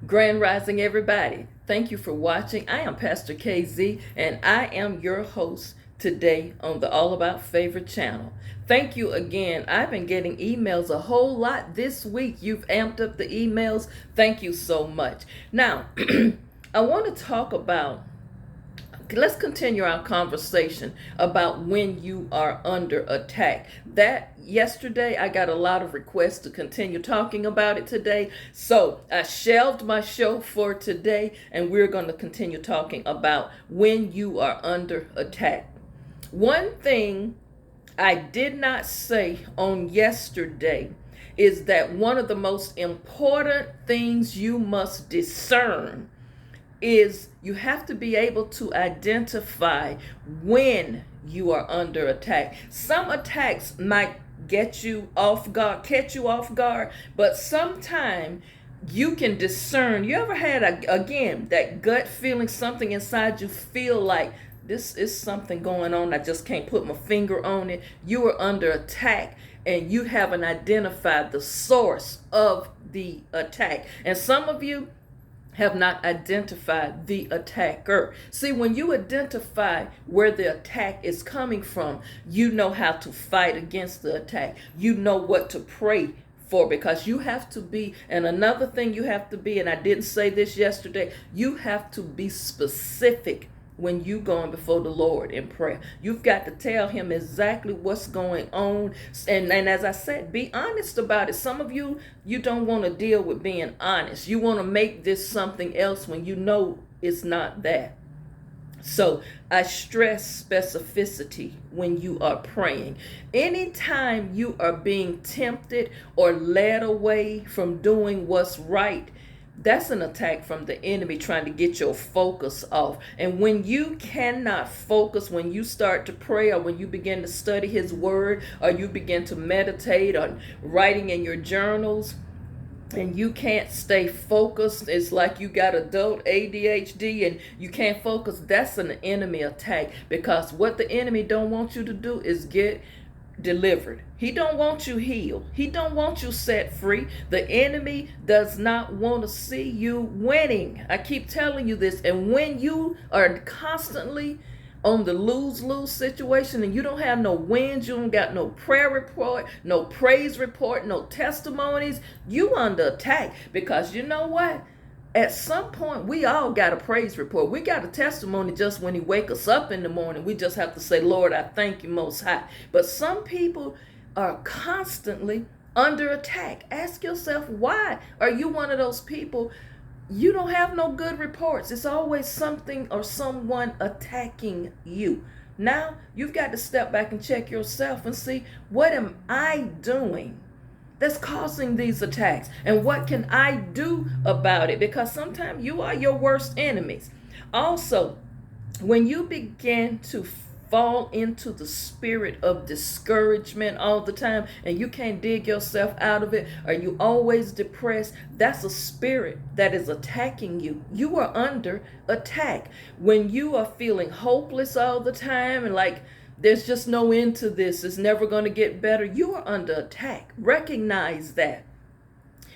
Grand Rising, everybody. Thank you for watching. I am Pastor KZ, and I am your host today on the All About Favor channel. Thank you again. I've been getting emails a whole lot this week. You've amped up the emails. Thank you so much. Now, I want to talk about let's continue our conversation about when you are under attack. That yesterday I got a lot of requests to continue talking about it today, so I shelved my show for today, and we're going to continue talking about when you are under attack. One thing I did not say on yesterday is that one of the most important things you must discern is you have to be able to identify when you are under attack. Some attacks might get you off guard, catch you off guard, but sometimes you can discern. You ever had again that gut feeling, something inside you feel like this is something going on, I just can't put my finger on it. You are under attack and you haven't identified the source of the attack. And some of you have not identified the attacker. See, when you identify where the attack is coming from, you know how to fight against the attack. You know what to pray for, because you have to be, and another thing you have to be, and I didn't say this yesterday, you have to be specific when you going before the Lord in prayer. You've got to tell him exactly what's going on. And as I said, be honest about it. Some of you don't want to deal with being honest. You want to make this something else when you know it's not that. So I stress specificity when you are praying. Anytime you are being tempted or led away from doing what's right, that's an attack from the enemy trying to get your focus off. And when you cannot focus, when you start to pray, or when you begin to study his word, or you begin to meditate on writing in your journals, and you can't stay focused, it's like you got adult ADHD and you can't focus, that's an enemy attack. Because what the enemy don't want you to do is get delivered. He don't want you healed. He don't want you set free. The enemy does not want to see you winning. I keep telling you this. And when you are constantly on the lose-lose situation and you don't have no wins, you don't got no prayer report, no praise report, no testimonies, you under attack. Because you know what? At some point, we all got a praise report. We got a testimony just when he wake us up in the morning. We just have to say, Lord, I thank you most high. But some people are constantly under attack. Ask yourself, why are you one of those people? You don't have no good reports. It's always something or someone attacking you. Now, you've got to step back and check yourself and see, what am I doing that's causing these attacks? And what can I do about it? Because sometimes you are your worst enemies. Also, when you begin to fall into the spirit of discouragement all the time and you can't dig yourself out of it, or you always depressed, that's a spirit that is attacking you. You are under attack. When you are feeling hopeless all the time and like there's just no end to this, it's never going to get better, you are under attack. Recognize that.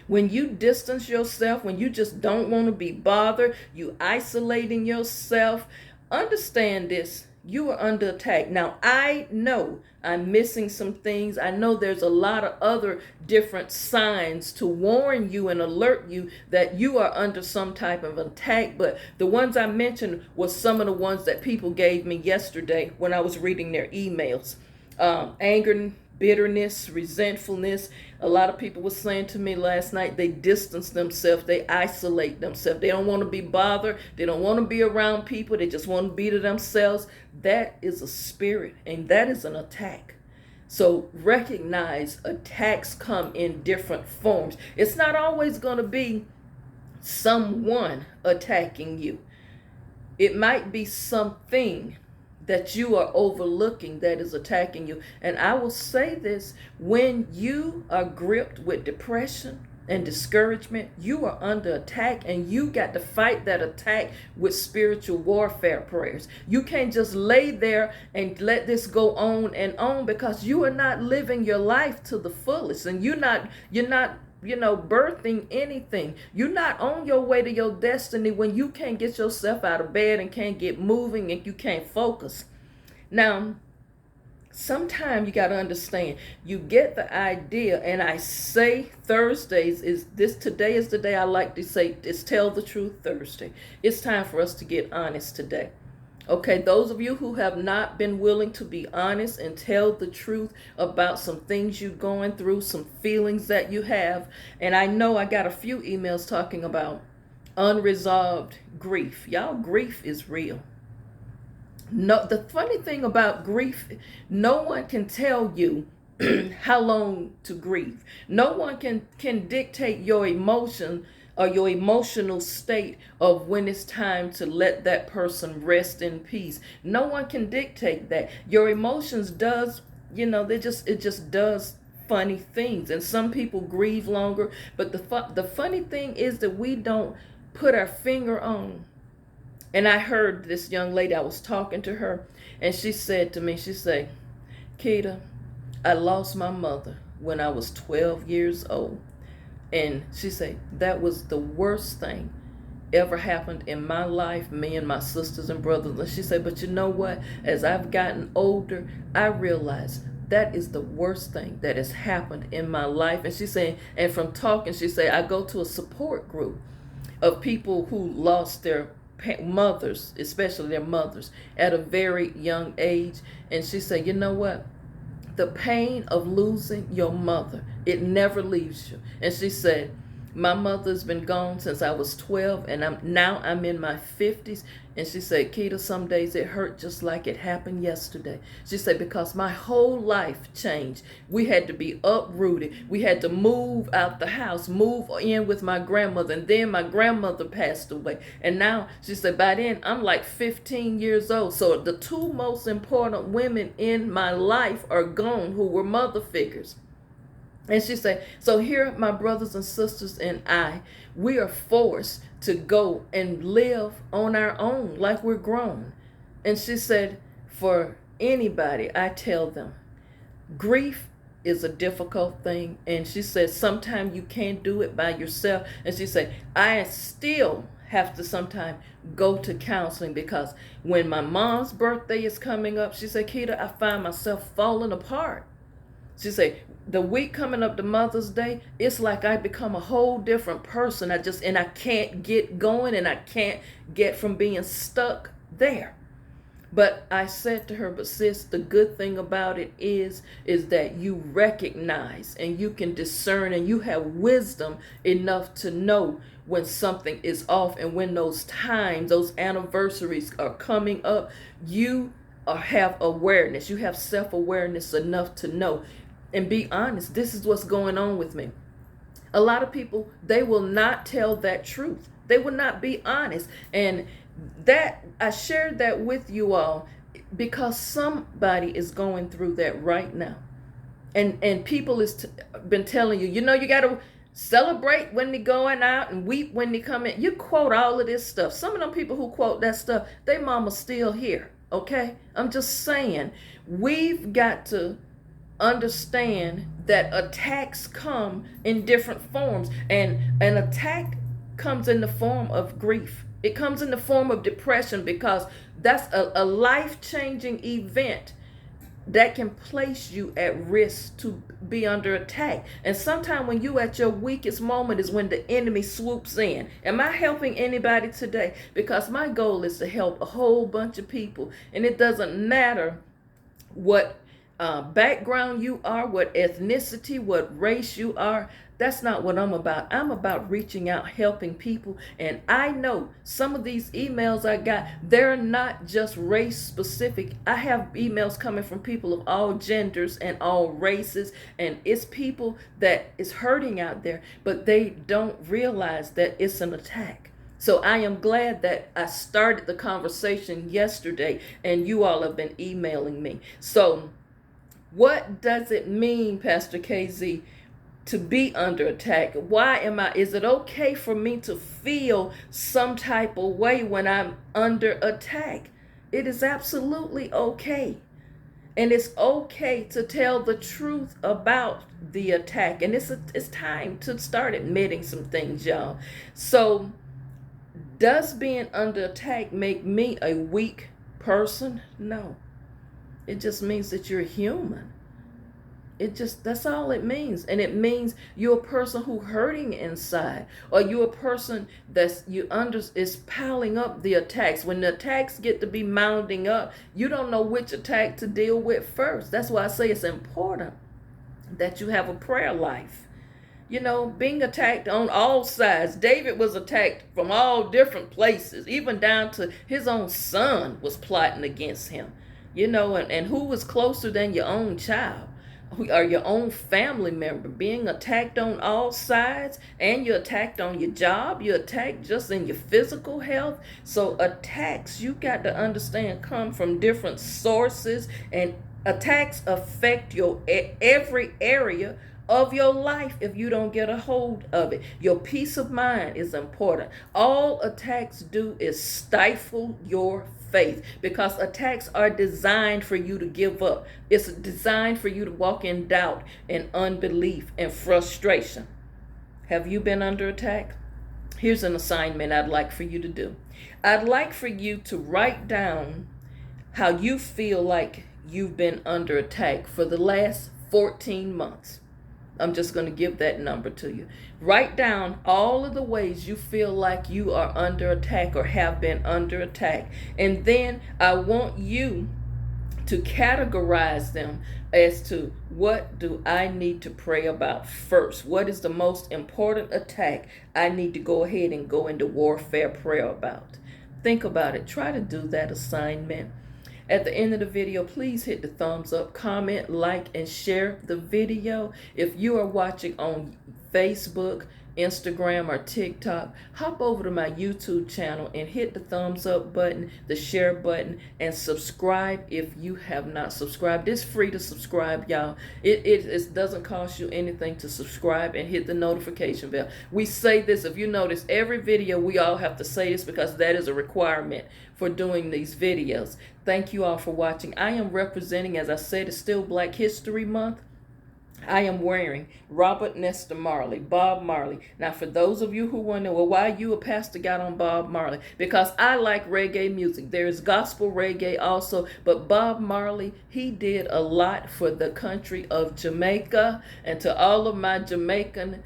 When you distance yourself, when you just don't want to be bothered, you isolating yourself, understand this. You are under attack. Now, I know I'm missing some things. I know there's a lot of other different signs to warn you and alert you that you are under some type of attack. But the ones I mentioned were some of the ones that people gave me yesterday when I was reading their emails. Anger, bitterness, resentfulness. A lot of people were saying to me last night, they distance themselves, they isolate themselves. They don't want to be bothered. They don't want to be around people. They just want to be to themselves. That is a spirit, and that is an attack. So recognize attacks come in different forms. It's not always going to be someone attacking you. It might be something that you are overlooking that is attacking you. And I will say this, when you are gripped with depression and discouragement, you are under attack, and you got to fight that attack with spiritual warfare prayers. You can't just lay there and let this go on and on, because you are not living your life to the fullest, and you're not birthing anything. You're not on your way to your destiny when you can't get yourself out of bed and can't get moving and you can't focus. Now, sometimes you got to understand, you get the idea, and I say Thursdays today is the day I like to say it's Tell the Truth Thursday. It's time for us to get honest today. Okay, those of you who have not been willing to be honest and tell the truth about some things you're going through, some feelings that you have, and I know I got a few emails talking about unresolved grief. Y'all, grief is real. No, the funny thing about grief, no one can tell you how long to grieve. No one can dictate your emotion or your emotional state of when it's time to let that person rest in peace. No one can dictate that. Your emotions does, it just does funny things. And some people grieve longer, but the funny thing is that we don't put our finger on. And I heard this young lady, I was talking to her, and she said to me, she said, Keita, I lost my mother when I was 12 years old. And she said, that was the worst thing ever happened in my life, me and my sisters and brothers. And she said, but you know what? As I've gotten older, I realized that is the worst thing that has happened in my life. And she said, and from talking, she said, I go to a support group of people who lost their mothers, especially their mothers, at a very young age. And she said, you know what? The pain of losing your mother, it never leaves you. And she said, my mother's been gone since I was 12, and I'm in my 50s. And she said, Keita, some days it hurt just like it happened yesterday. She said, because my whole life changed. We had to be uprooted. We had to move out the house, move in with my grandmother, and then my grandmother passed away. And now, she said, by then I'm like 15 years old. So the two most important women in my life are gone, who were mother figures. And she said, so here my brothers and sisters and we are forced to go and live on our own like we're grown. And she said, for anybody, I tell them, grief is a difficult thing. And she said, sometimes you can't do it by yourself. And she said, I still have to sometimes go to counseling, because when my mom's birthday is coming up, she said, Keita, I find myself falling apart. She said, the week coming up to Mother's Day, it's like I become a whole different person. I can't get going, and I can't get from being stuck there. But I said to her, but sis, the good thing about it is that you recognize and you can discern and you have wisdom enough to know when something is off, and when those times, those anniversaries are coming up, you have awareness. You have self-awareness enough to know. And be honest, this is what's going on with me. A lot of people, they will not tell that truth. They will not be honest. And that, I shared that with you all because somebody is going through that right now. And people been telling you, you got to celebrate when they're going out and weep when they come in. You quote all of this stuff. Some of them people who quote that stuff, they mama's still here. Okay? I'm just saying, we've got to understand that attacks come in different forms, and an attack comes in the form of grief. It comes in the form of depression, because that's a life-changing event that can place you at risk to be under attack. And sometimes when you at your weakest moment is when the enemy swoops in. Am I helping anybody today? Because my goal is to help a whole bunch of people, and it doesn't matter what background you are, what ethnicity, what race you are. That's not what I'm about. I'm about reaching out, helping people. And I know some of these emails I got, they're not just race specific. I have emails coming from people of all genders and all races, and it's people that is hurting out there, but they don't realize that it's an attack. So I am glad that I started the conversation yesterday and you all have been emailing me. So what does it mean, Pastor KZ, to be under attack? Is it okay for me to feel some type of way when I'm under attack? It is absolutely okay. And it's okay to tell the truth about the attack. And it's time to start admitting some things, y'all. So, does being under attack make me a weak person? No. It just means that you're human. That's all it means. And it means you're a person who hurting inside, or you're a person is piling up the attacks. When the attacks get to be mounting up, you don't know which attack to deal with first. That's why I say it's important that you have a prayer life. Being attacked on all sides. David was attacked from all different places, even down to his own son was plotting against him. And who was closer than your own child? Or your own family member, being attacked on all sides, and you're attacked on your job, you're attacked just in your physical health. So attacks, you got to understand, come from different sources, and attacks affect your every area of your life if you don't get a hold of it. Your peace of mind is important. All attacks do is stifle your faith, because attacks are designed for you to give up. It's designed for you to walk in doubt and unbelief and frustration. Have you been under attack? Here's an assignment I'd like for you to do. I'd like for you to write down how you feel like you've been under attack for the last 14 months. I'm just going to give that number to you. Write down all of the ways you feel like you are under attack or have been under attack. And then I want you to categorize them as to, what do I need to pray about first? What is the most important attack I need to go ahead and go into warfare prayer about? Think about it. Try to do that assignment. At the end of the video, please hit the thumbs up, comment, like, and share the video. If you are watching on Facebook, Instagram, or TikTok, hop over to my YouTube channel and hit the thumbs up button, the share button, and subscribe if you have not subscribed. It's free to subscribe, y'all. It doesn't cost you anything to subscribe, and hit the notification bell. We say this, if you notice, every video we all have to say this, because that is a requirement for doing these videos. Thank you all for watching. I am representing, as I said, it's still Black History Month. I am wearing Robert Nesta Marley, Bob Marley. Now, for those of you who wonder, well, why you a pastor got on Bob Marley? Because I like reggae music. There is gospel reggae also, but Bob Marley, he did a lot for the country of Jamaica. And to all of my Jamaican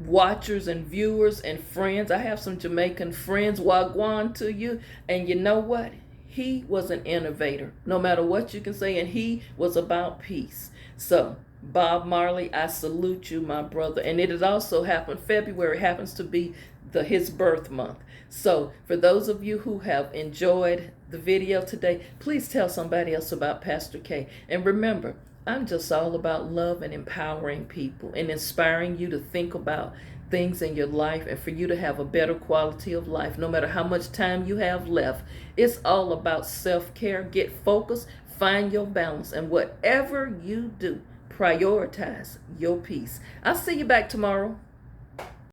watchers and viewers and friends, I have some Jamaican friends, wagwan to you. And you know what? He was an innovator, no matter what you can say, and he was about peace. So, Bob Marley, I salute you, my brother. And it has also happened, February happens to be his birth month. So for those of you who have enjoyed the video today, please tell somebody else about Pastor K. And remember, I'm just all about love and empowering people and inspiring you to think about things in your life, and for you to have a better quality of life no matter how much time you have left. It's all about self-care. Get focused, find your balance, and whatever you do, prioritize your peace. I'll see you back tomorrow.